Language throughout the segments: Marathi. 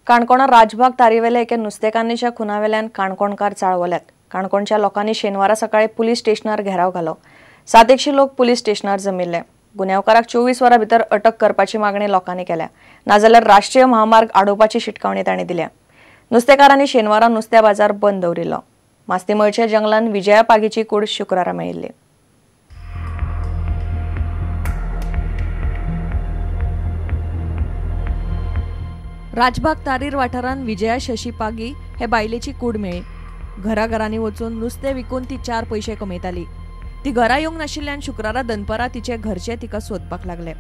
काणकोणा राजबाग तारीवेले एके नुस्तेकान्नीच्या खुनावेल्यान काणकोणकार चाळवल्यात। काणकोणच्या लोकांनी शेनवारा सकाळी पुलीस स्टेशनार घेराव घालो। 700 लोक पुलीस स्टेशनार जमिल्ले। गुन्यांवकाराक 24 वरां भितर अटक करपाची मागणी लोकांनी केल्या, नाजाल्यार राष्ट्रीय महामार्ग आडोवपाची शिटकावणी तांणी दिल्या। नुस्तेकारांनी शेनवारा नुस्त्या बाजार बंद दवरिल्लो। मास्तीमळच्या जंगलान विजया पागीची कूड शुक्रारा मेळिल्ली। राजबाग तारीर वाठारांत विजया शशी पागी हे बायलेची कूड मेळ्ळी। घराघरांनी वचून नुस्तें विकून ती 4 पयशे कमयताली। ती घरा येवंक नाशिल्ल्यान शुक्रारा दनपारा तिचे घरचे तिका सोदपाक लागले।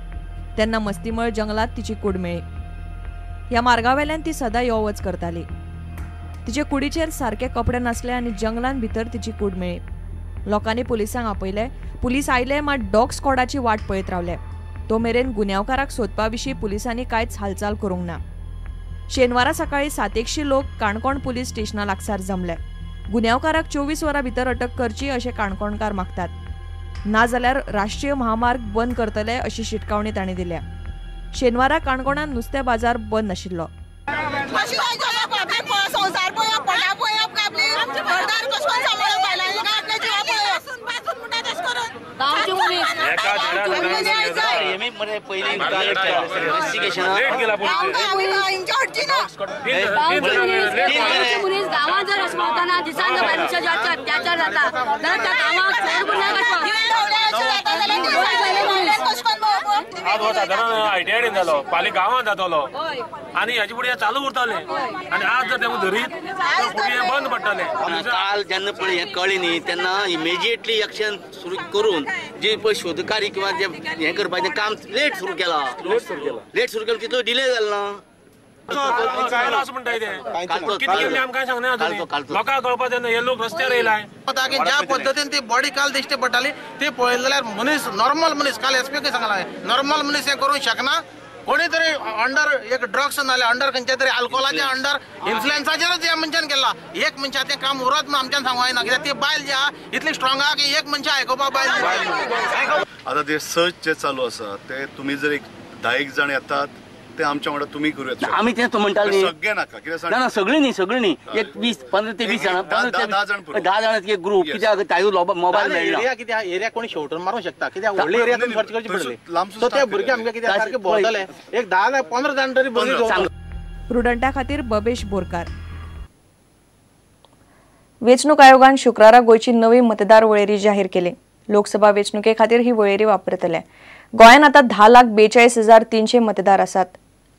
तेन्ना मस्तीमळ जंगलात तिची कूड मेळ्ळी। ह्या मार्गावेल्यान ती सदां यो वच करताली। तिचे कुडीचेर सारके कपडे नासले आनी जंगलान भितर तिची कूड मेळ्ळी। लोकांनी पुलिसांक आपयले। पुलीस आयले मात डॉग स्क्वॉडाची वाट पळयत रावले। तो मेरेन गुन्यांवकाराक सोदपा विशीं पुलिसांनी कांयच हालचाल करूंक ना। शेनवारा सकाळी 700 लोक काणकोण पुलीस स्टेशना लागसार जमले। गुन्यांवकाराक 24 वरां भितर अटक करची अशें काणकोणकार मागतात, नाजाल्यार राष्ट्रीय महामार्ग बंद करतले अशी शिटकावणी तांणी दिल्या। शेनवारा काणकोणान नुस्तें बाजार बंद नाशिल्लो। आयडिया जालो पाली गांवांत जातलो आनी हेजे फुडें चालू उरताले आनी आज जर तेमकां धरीत फुडें बंद पडटले। काल जेन्ना पळय हें कळ्ळें न्ही तेन्ना इमिजिएटली एक्शन सुरू करून जे पळय शोधकारी किंवा जे हें करपाचें काम लेट सुरू केला तितलो डिले जालो ना। लोकांक कळपा तेन्ना हे लोक रस्त्यार येयलाय। ज्या पद्दतीन ती बॉडी काल दिश्टी पडटाली ती पळयली जाल्यार मनीस नॉर्मल मनीस काल एसपीके सांगला नॉर्मल मनीस हें करूंक शकना। कोणी तरी अंडर एक ड्रग्स नाल्यार अंडर खंयच्या तरी अल्कोहोलाच्या अंडर इन्फ्लुएन्साचेरच ह्या मनशान केला। एक मनशाचें काम उरत म्हणून आमच्यान सांगूंक येना, कित्याक ती बायल जी आहा इतली स्ट्रॉंग आहा की एक मनशा आयकोपा बायल। आता ते सर्च जे चालू आसा ते तुमी जर एक 10 जाण येतात ते आमच्या वांगडा तुमी करूयात। आमी तें म्हणटाले सगळे नाका कित्याक ना सगळीं न्ही एक 15 ते 20 जाणां 10 जाणां एक ग्रुप कित्याक तायू मोबायल मेळ्ळा। एरिया कित्याक एरिया कोणी शेवटून मारूंक शकता, कित्याक व्हडले एरिया तुमी सर्च करचे पडटले। सो ते भुरगे आमकां कित्याक सारके भोंवतले एक 10 15 जाण तरी भुरगे। प्रुडंटा खातीर बबेश बोरकार। वेंचणूक आयोगान शुक्रारा गोंयची नवी मतदार वळेरी जाहीर केली। लोकसभा वेंचणुके खातीर ही वळेरी वापरतले। गोंयान आतां 10,42,300 मतदार आसात।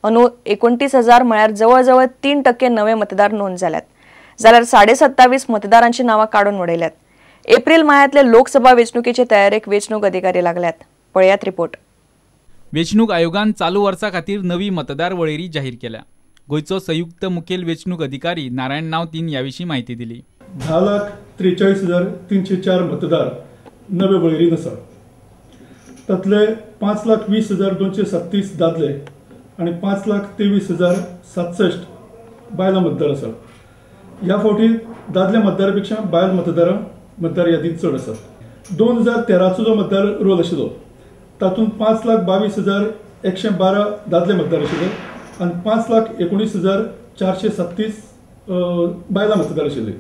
अंदू 29,000 म्हळ्यार जवळ 3% नवे मतदार नोंद जाल्यात, जाल्यार 27.5 मतदारांची नावां काडून उडयल्यात। एप्रिल म्हयन्यांतले लोकसभा वेंचणुकेचे तयारेक वेंचणूक अधिकारी लागल्यात। पळयात रिपोर्ट। वेंचणूक आयोगान चालू वर्सा खातीर नवी मतदार वळेरी जाहीर केल्या। गोंयचो संयुक्त मुखेल वेंचणूक अधिकारी नारायण नावतीन ह्या विशीं म्हायती दिली। 10,43,304 मतदार नवे वळेरीन आसा। तातले 5,20,237 दादले आणि 5,23,067 बायलां मतदार आसा। ह्या फावटी दादल्या मतदारापेक्षा बायल मतदार यादींत चड आसात। 2013चो जो मतदार रोल आशिल्लो तातूंत 5,22,112 दादले मतदार आशिल्ले आनी 5,19,437 बायलां मतदार आशिल्ले।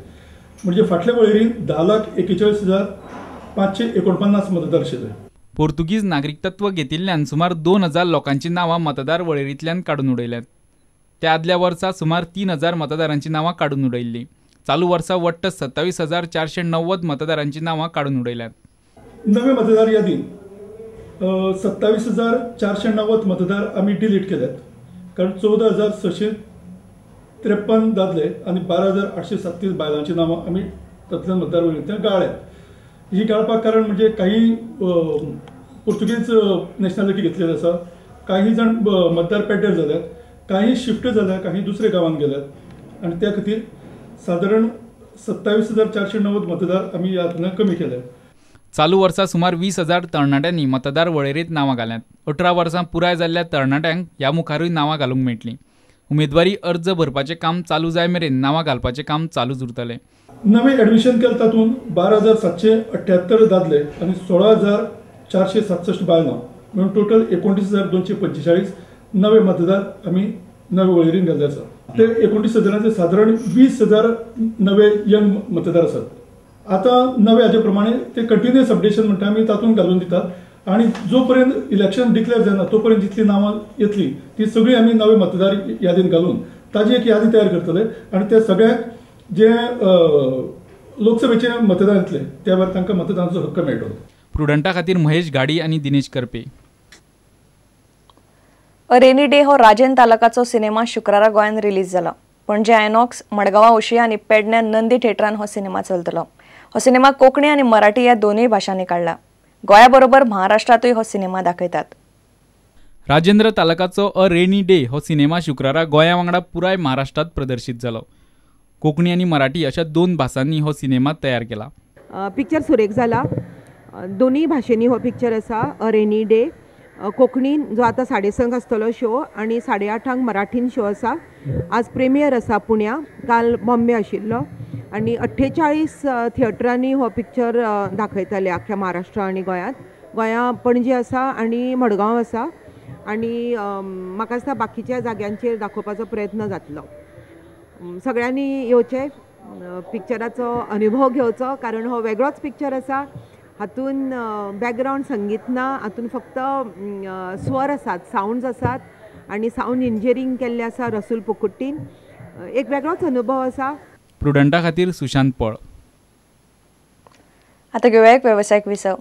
म्हणजे फाटल्या वळेरींत 10,41,549 मतदार आशिल्ले। पोर्तुगीज नागरिकत्व घेतिल्ल्यान सुमार 2,000 लोकांची नावां मतदार वळेरींतल्यान काडून उडयल्यात। त्या आदल्या वर्सा सुमार 3,000 मतदारांची नावां काडून उडयल्ली। चालू वर्सा वट्ट 27,490 मतदारांची नावां काडून उडयल्यात। नवे मतदार यादीन 27,490 मतदार आमी डिलीट केल्यात, कारण 14,653 दादले आनी 12,837 बायलांची नावां आमी तातूंतल्या मतदार वळेरींतल्यान गाळ्यात। ही गाळपाक कारण म्हणजे काही पोर्तुगीज नॅशनॅलिटी घेतलेली आसा, काही जाण मतदार पेड्डेर जाल्यात, काही शिफ्ट जाल्यात, काही दुसऱ्या गांवांत गेल्यात आणि त्या खातीर सादारण 27,490 मतदार आमी ह्या कमी केले। चालू वर्सा सुमार 20,000 तरणाट्यांनी मतदार वळेरींत नावां घाल्यांत। 18 वर्सां पुराय जाल्ल्या तरणाट्यांक ह्या मुखारूय नावां घालूंक मेळटलीं। उमेदवारी अर्ज भरपाचें काम चालू जाय मेरेन नावां घालपाचें काम चालूच उरतलें। नवे एडमिशन केले तातूंत 12,778 दादले आनी 16,467 बायलां म्हणून टोटल 29,245 नवे मतदार आमी नवे वळेरीन घाल्ले आसा. ते 29 हजारांचे साधारण 20,000 नवे यंग मतदार आसात. आता नवे हाजे प्रमाणे ते कंटिन्युअस अपडेशन म्हणटा आमी तातूंत घालून दितात आणि जोपर्यंत इलेक्शन डिक्लेअर जायना तोपर्यंत जितली नांवां येतली ती सगळी आमी नवे मतदार यादीन घालून ताजी एक यादी तयार करतले आणि त्या सगळ्यांक जे लोकसभेचे मतदान येतले त्या वेळार तांकां मतदानाचो हक्क मेळटलो. प्रुडंटा खातीर महेश गाडी आनी दिनेश करपे. अ रेनी डे हो राजेन तालुकाचो सिनेमा शुक्रारा गोंयांत रिलीज जाला. पणजे आयनॉक्स, मडगांवां ओशी आनी पेडण्यां नंदी थिएटरान हो सिनेमा चलतलो. हो सिनेमा कोंकणी आनी मराठी ह्या दोनूय भाशांनी काडला. गोंया बरोबर महाराष्ट्रांतूय हो सिनेमा दाखयतात. राजेंद्र तालुकाचो अ रेनी डे हो सिनेमा शुक्रारा गोंया वांगडा पुराय महाराष्ट्रांत प्रदर्शीत जालो. कोंकणी आनी मराठी अशा 2 भासांनी हो सिनेमा तयार केला. पिक्चर सुरेख जाला. दोन्ही भाशेनी हो पिक्चर आसा. अ रेनी डे कोंकणीन जो आता 6:30 आसतलो शो आणि 8:30 मराठीन शो आसा. आज प्रेमियर आसा पुण्या, काल बॉम्बे आशिल्लो आणि 48 थिएटरांनी हो पिक्चर दाखयतले आख्या महाराष्ट्र आणि गोंयांत. गोंया पणजे आसा आणि मडगांव आसा आणि म्हाका दिसता बाकीच्या जाग्यांचेर दाखोवपाचो प्रयत्न जातलो. सगळ्यांनी येवचे, पिक्चराचो अनुभव घेवचो, कारण हो वेगळोच पिक्चर आसा. हातून बॅकग्राऊंड संगीत ना, हातून फक्त स्वर आसात, साऊंड्स आसात आणि साऊंड इंजिनियरिंग केल्लें आसा रसूल पुकुट्टीन. एक वेगळोच अनुभव आसा. प्रुडंटा खातीर सुशांत पळ. आता घेऊया एक व्यावसायिक विसव.